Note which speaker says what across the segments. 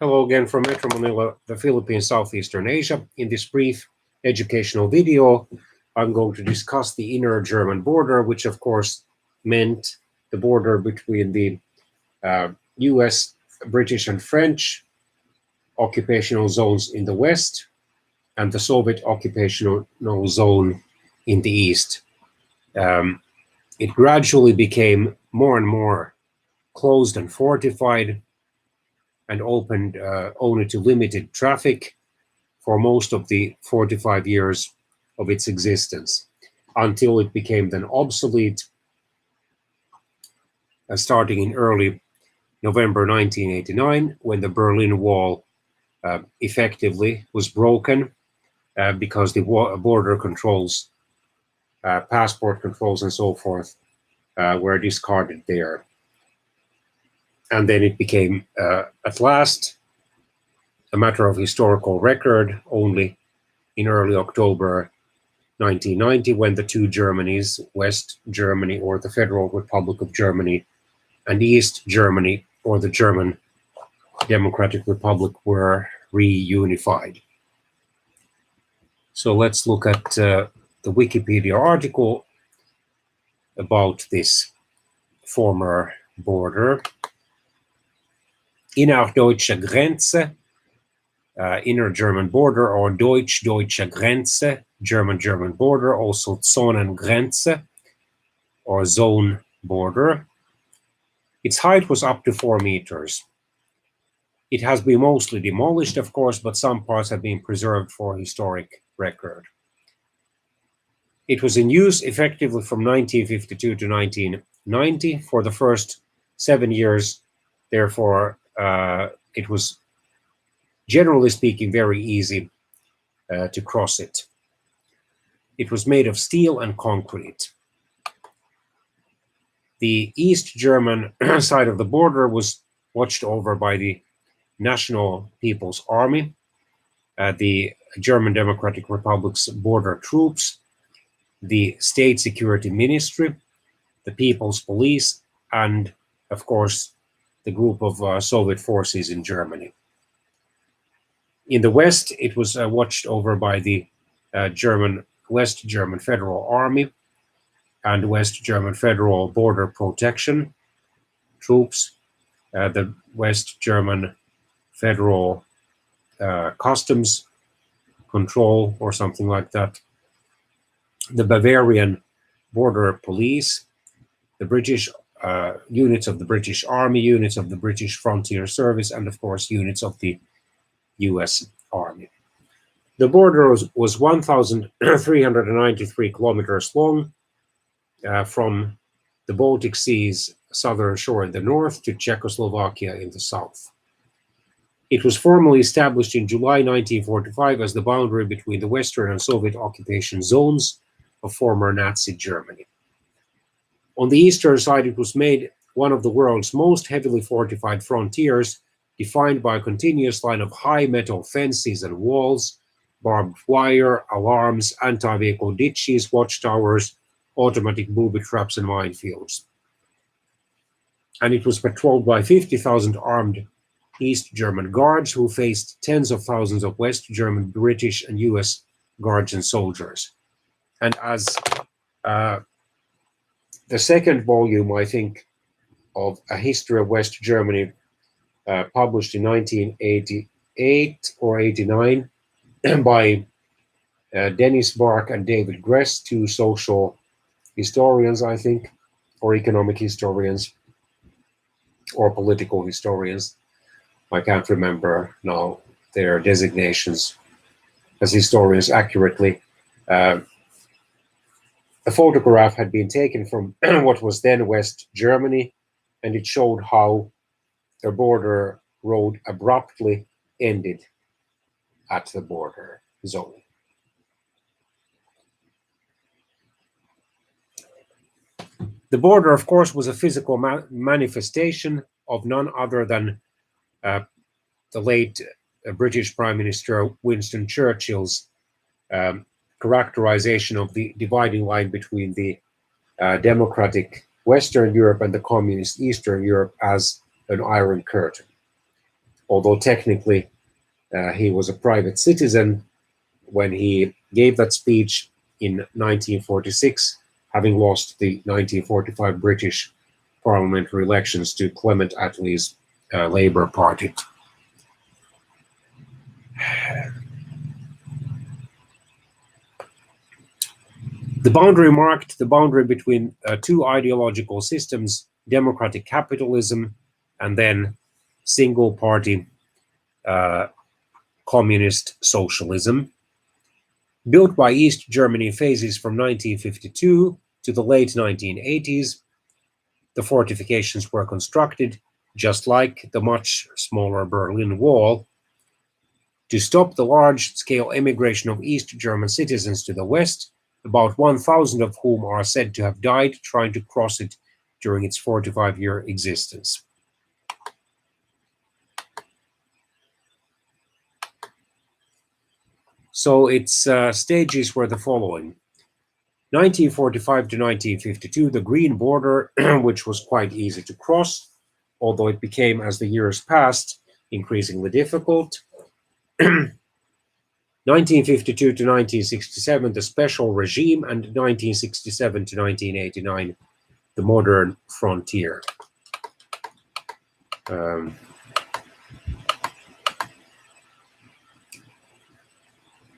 Speaker 1: Hello again from Metro Manila, the Philippines, Southeastern Asia. In this brief educational video, I'm going to discuss the inner German border, which of course meant the border between the US, British, and French occupational zones in the west and the Soviet occupational zone in the east. It gradually became more and more closed and fortified and opened only to limited traffic for most of the 45 years of its existence, until it became then obsolete, starting in early November 1989, when the Berlin Wall effectively was broken because the border controls, passport controls and so forth were discarded there. And then it became, at last, a matter of historical record only in early October 1990, when the two Germanys, West Germany or the Federal Republic of Germany, and East Germany or the German Democratic Republic, were reunified. So let's look at the Wikipedia article about this former border. Innerdeutsche Grenze, inner German border, or Deutsch-Deutsche Grenze, German border, also Zonengrenze, or zone border. Its height was up to 4 meters. It has been mostly demolished, of course, but some parts have been preserved for historic record. It was in use effectively from 1952 to 1990 for the first 7 years. Therefore, it was, generally speaking, very easy to cross it. It was made of steel and concrete. The East German side of the border was watched over by the National People's Army, the German Democratic Republic's border troops, the State Security Ministry, the People's Police, and, of course, the group of Soviet forces in Germany. In the West, it was watched over by the West German Federal Army and West German Federal Border Protection Troops, the West German Federal Customs Control or something like that, the Bavarian Border Police, the British units of the British Army, units of the British Frontier Service, and of course units of the US Army. The border was 1,393 kilometers long, from the Baltic Sea's southern shore in the north to Czechoslovakia in the south. It was formally established in July 1945 as the boundary between the Western and Soviet occupation zones of former Nazi Germany. On the eastern side, it was made one of the world's most heavily fortified frontiers, defined by a continuous line of high metal fences and walls, barbed wire, alarms, anti-vehicle ditches, watchtowers, automatic booby traps, and minefields. And it was patrolled by 50,000 armed East German guards who faced tens of thousands of West German, British, and US guards and soldiers. And as the second volume, I think, of A History of West Germany, published in 1988 or 89 by Dennis Bark and David Gress, two social historians, I think, or economic historians, or political historians. I can't remember now their designations as historians accurately. A photograph had been taken from what was then West Germany, and it showed how the border road abruptly ended at the border zone. The border, of course, was a physical manifestation of none other than the late British Prime Minister Winston Churchill's characterization of the dividing line between the democratic Western Europe and the communist Eastern Europe as an iron curtain. although technically he was a private citizen when he gave that speech in 1946, having lost the 1945 British parliamentary elections to Clement Attlee's Labour Party. The boundary marked the boundary between two ideological systems, democratic capitalism and then single-party communist socialism. Built by East Germany in phases from 1952 to the late 1980s, the fortifications were constructed, just like the much smaller Berlin Wall, to stop the large-scale emigration of East German citizens to the West, about 1,000 of whom are said to have died trying to cross it during its 45-year existence. So its stages were the following. 1945 to 1952, the Green Border, which was quite easy to cross, although it became, as the years passed, increasingly difficult. 1952 to 1967, the Special Regime, and 1967 to 1989, the Modern Frontier.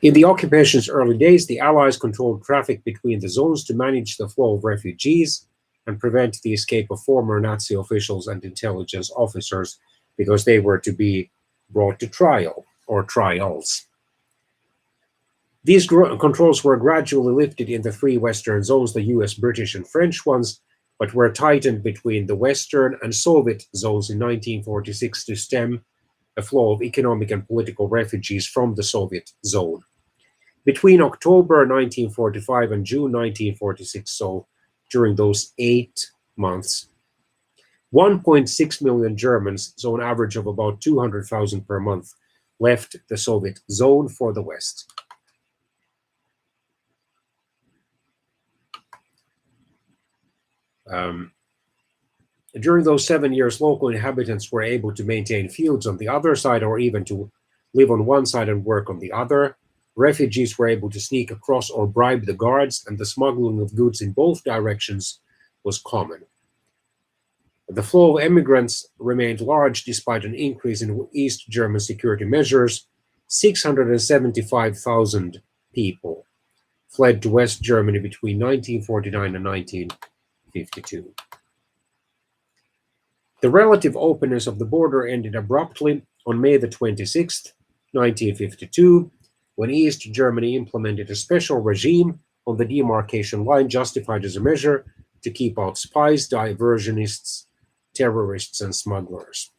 Speaker 1: In the occupation's early days, the Allies controlled traffic between the zones to manage the flow of refugees and prevent the escape of former Nazi officials and intelligence officers, because they were to be brought to trial or trials. These controls were gradually lifted in the three Western zones, the US, British, and French ones, but were tightened between the Western and Soviet zones in 1946 to stem a flow of economic and political refugees from the Soviet zone. Between October 1945 and June 1946, so during those 8 months, 1.6 million Germans, so an average of about 200,000 per month, left the Soviet zone for the West. During those 7 years, local inhabitants were able to maintain fields on the other side, or even to live on one side and work on the other. Refugees were able to sneak across or bribe the guards, and the smuggling of goods in both directions was common. The flow of immigrants remained large despite an increase in East German security measures. 675,000 people fled to West Germany between 1949 and 1952. The relative openness of the border ended abruptly on May the 26th, 1952, when East Germany implemented a special regime on the demarcation line, justified as a measure to keep out spies, diversionists, terrorists, and smugglers.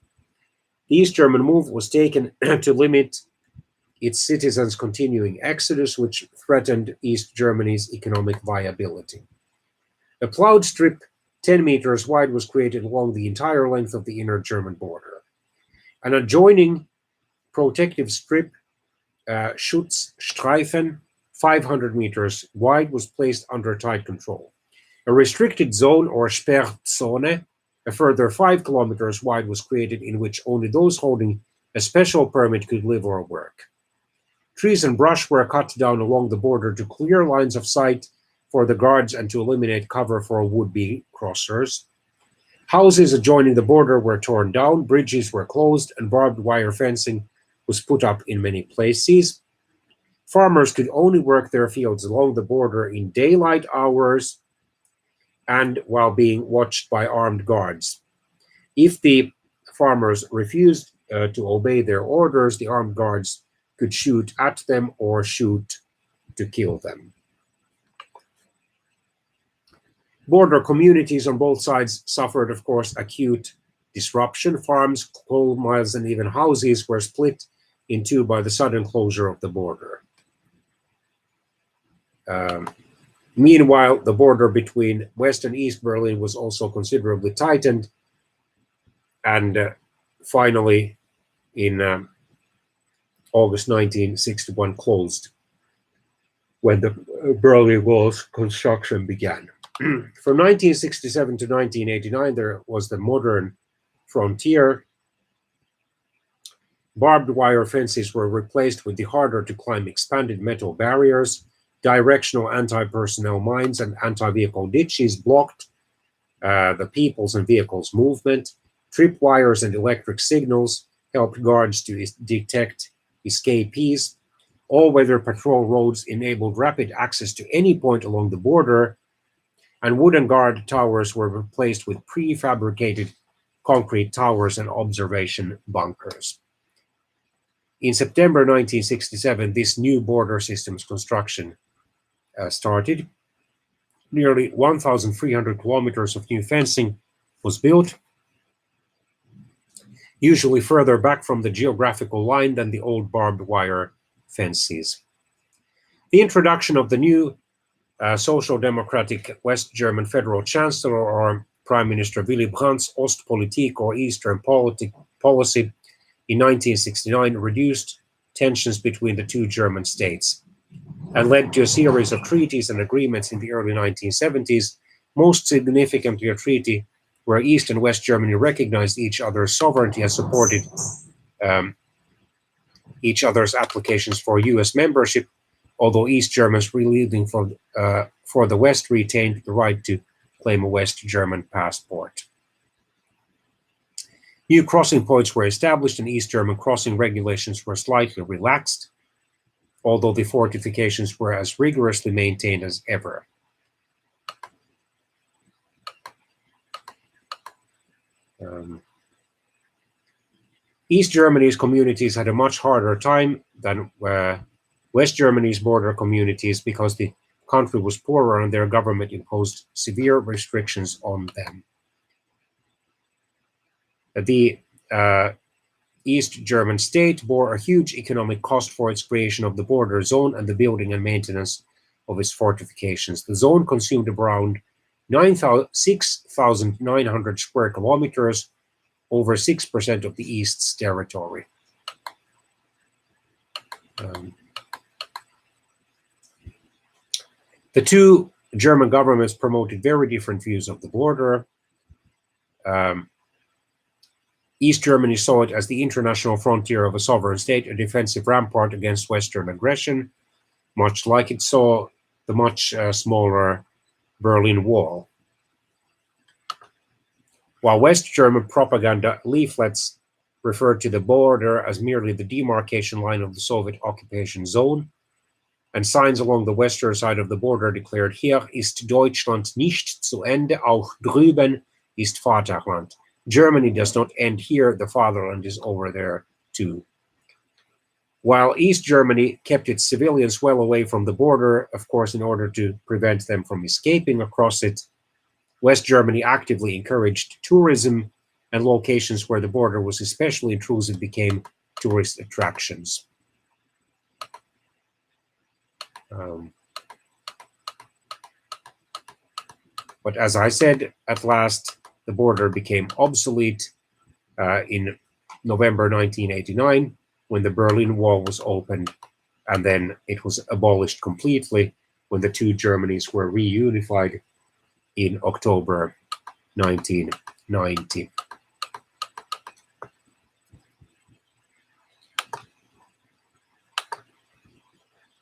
Speaker 1: The East German move was taken to limit its citizens' continuing exodus, which threatened East Germany's economic viability. A plowed strip 10 meters wide was created along the entire length of the inner German border. An adjoining protective strip, Schutzstreifen, 500 meters wide, was placed under tight control. A restricted zone, or Sperrzone, a further 5 kilometers wide, was created, in which only those holding a special permit could live or work. Trees and brush were cut down along the border to clear lines of sight for the guards and to eliminate cover for would-be crossers. Houses adjoining the border were torn down, bridges were closed, and barbed wire fencing was put up in many places. Farmers could only work their fields along the border in daylight hours and while being watched by armed guards. If the farmers refused to obey their orders, the armed guards could shoot at them or shoot to kill them. Border communities on both sides suffered, of course, acute disruption. Farms, coal mines, and even houses were split in two by the sudden closure of the border. Meanwhile, the border between West and East Berlin was also considerably tightened, and finally, in August 1961, closed when the Berlin Wall's construction began. From 1967 to 1989, there was the Modern Frontier. Barbed wire fences were replaced with the harder to climb expanded metal barriers. Directional anti-personnel mines and anti-vehicle ditches blocked the people's and vehicles' movement. Tripwires and electric signals helped guards to detect escapees. All-weather patrol roads enabled rapid access to any point along the border, and wooden guard towers were replaced with prefabricated concrete towers and observation bunkers. In September 1967, this new border system's construction started. Nearly 1,300 kilometers of new fencing was built, usually further back from the geographical line than the old barbed wire fences. The introduction of the new Social Democratic West German Federal Chancellor or Prime Minister Willy Brandt's Ostpolitik or Eastern policy in 1969 reduced tensions between the two German states and led to a series of treaties and agreements in the early 1970s, most significantly a treaty where East and West Germany recognized each other's sovereignty and supported each other's applications for US membership, although East Germans leaving for the West retained the right to claim a West German passport. New crossing points were established and East German crossing regulations were slightly relaxed, although the fortifications were as rigorously maintained as ever. East Germany's communities had a much harder time than West Germany's border communities because the country was poorer and their government imposed severe restrictions on them. The East German state bore a huge economic cost for its creation of the border zone and the building and maintenance of its fortifications. The zone consumed around 6,900 square kilometers, over 6% of the East's territory. The two German governments promoted very different views of the border. East Germany saw it as the international frontier of a sovereign state, a defensive rampart against Western aggression, much like it saw the much smaller Berlin Wall. While West German propaganda leaflets referred to the border as merely the demarcation line of the Soviet occupation zone, and signs along the western side of the border declared, "Hier ist Deutschland nicht zu Ende, auch drüben ist Vaterland." Germany does not end here, the fatherland is over there too. While East Germany kept its civilians well away from the border, of course, in order to prevent them from escaping across it, West Germany actively encouraged tourism, and locations where the border was especially intrusive became tourist attractions. But as I said, at last, the border became obsolete in November 1989 when the Berlin Wall was opened, and then it was abolished completely when the two Germanys were reunified in October 1990.